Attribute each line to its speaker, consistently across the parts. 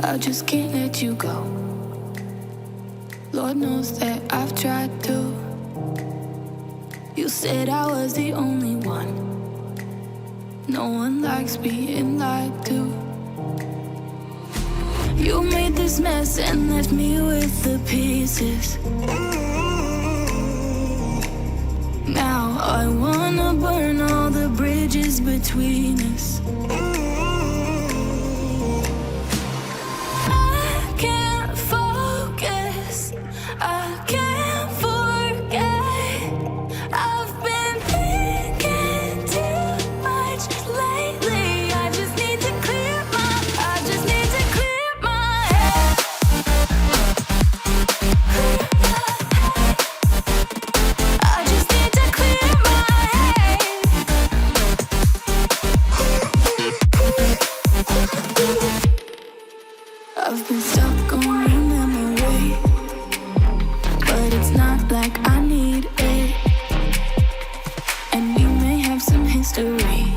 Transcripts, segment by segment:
Speaker 1: I just can't let you go. Lord knows that I've tried to. You said I was the only one. No one likes being lied to. You made this mess and left me with the pieces. Now I wanna burn all the bridges between us. I can't focus, I can't forget. I've been thinking too much lately. I just need to clear my head. I just need to clear my head. I've been stuck on your memory, but it's not like I need it. And we may have some history,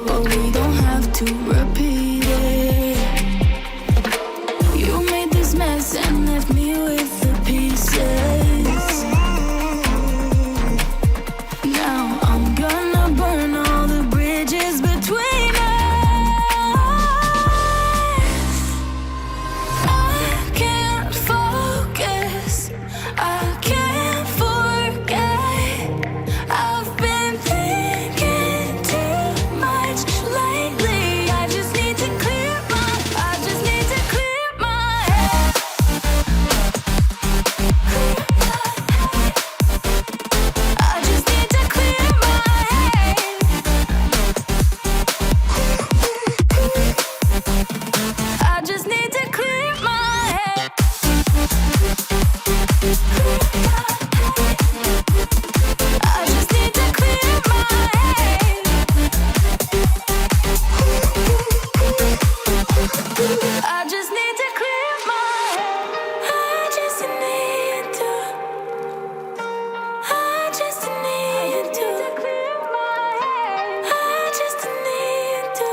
Speaker 1: but we don't have to repeat it. You made this mess and left me with the pieces. Now I'm gonna burn all the bridges between us. I can't focus, I can't forget. I've been thinking too much lately. I just need to clear my head. I just need to clear my head. I just need to clear my head. I just need to clear my head. I just need to clear my head. I just need to. I just need to clear my head. I just need to.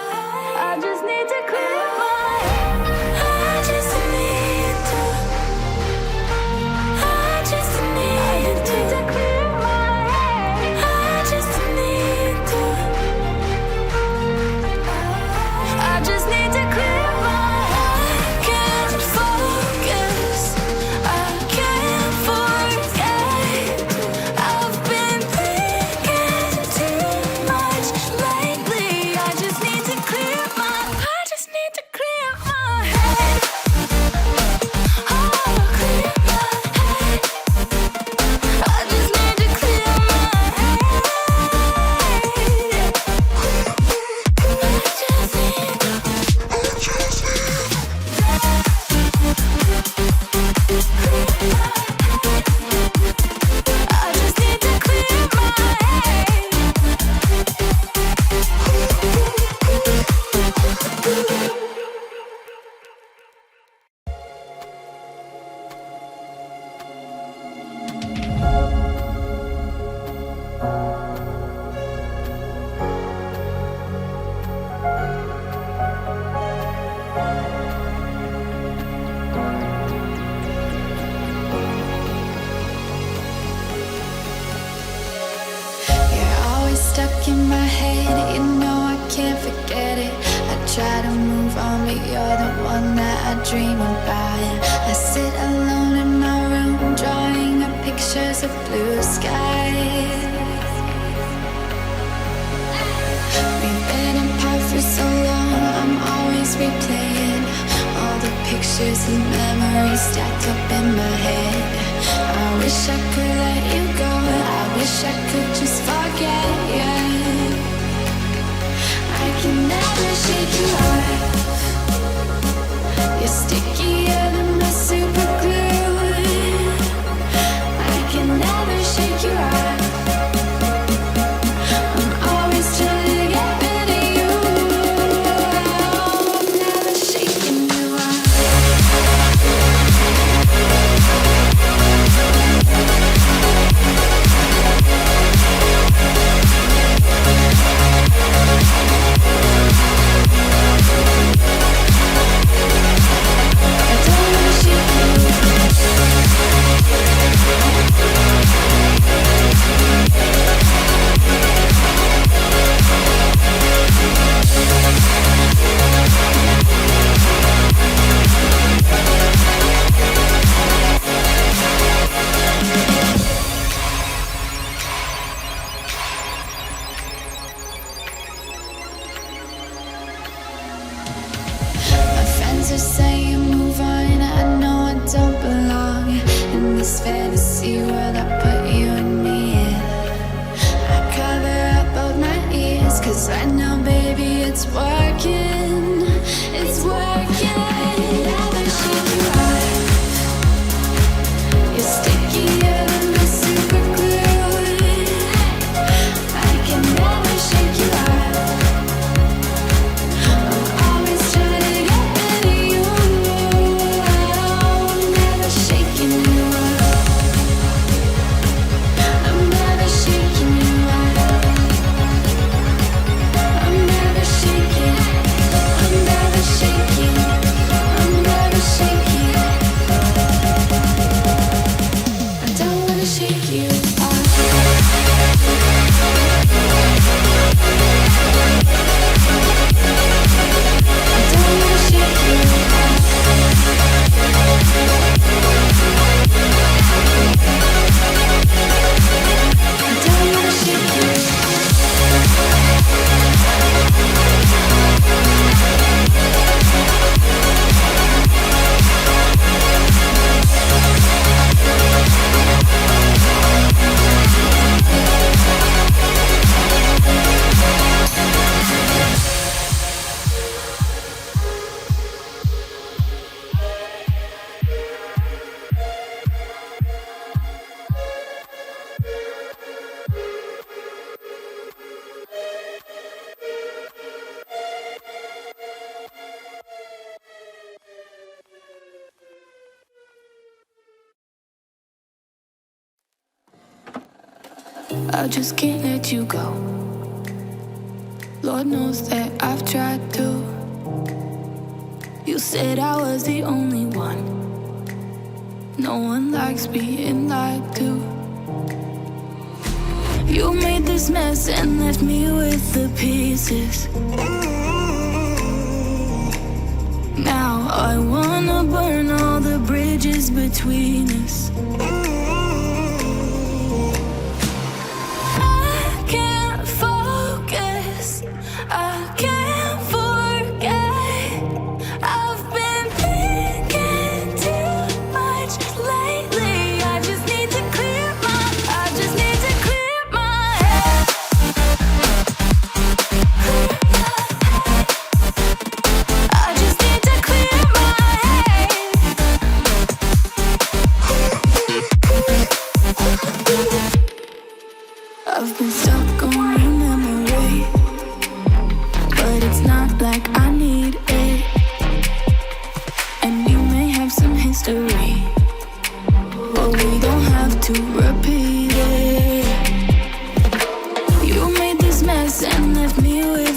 Speaker 1: I just need to clear my head. I just need to. I just need to clear my head. I just need to. I just need to clear my head. I can't focus, I can't forget. I've been thinking too much lately. I just need to clear my head. Oh, clear my head. I just need to clear my head. I just need to clear my head. You're always stuck in my head, you know I can't forget it. I try to move on, but you're the one that I dream about. I sit alone in my room, drawing up pictures of blue skies. We've been apart for so long, I'm always replaying all the pictures and memories stacked up in my head. I wish I could let you go, I wish I could just forget you. I can never shake you off. You're stickier than my super glue. I can never shake you off. I'm always trying to get rid of you. I'm never shaking you off. fantasy world, I put you near. I cover up both my ears, 'cause I know, baby, it's working. It's working. Never shake you off. You're stickier than the super glue. I can never shake you off. I'm always trying to get rid of you. Never shaking you off. I'm never shaking you off. I'm never shaking. I'm never shaking. I'm never shaking. I don't wanna shake you off. I don't wanna shake you off. I don't wanna shake you off. I just can't let you go. Lord knows that I've tried to. You said I was the only one. No one likes being lied to. You made this mess and left me with the pieces. Now I wanna burn all the bridges between us. I can't forget. I've been thinking too much lately. I just need to clear my head. I just need to clear my head. I've been stuck on your memory, but it's not like I need it. And you may have some history, but we don't have to repeat it. You made this mess and left me with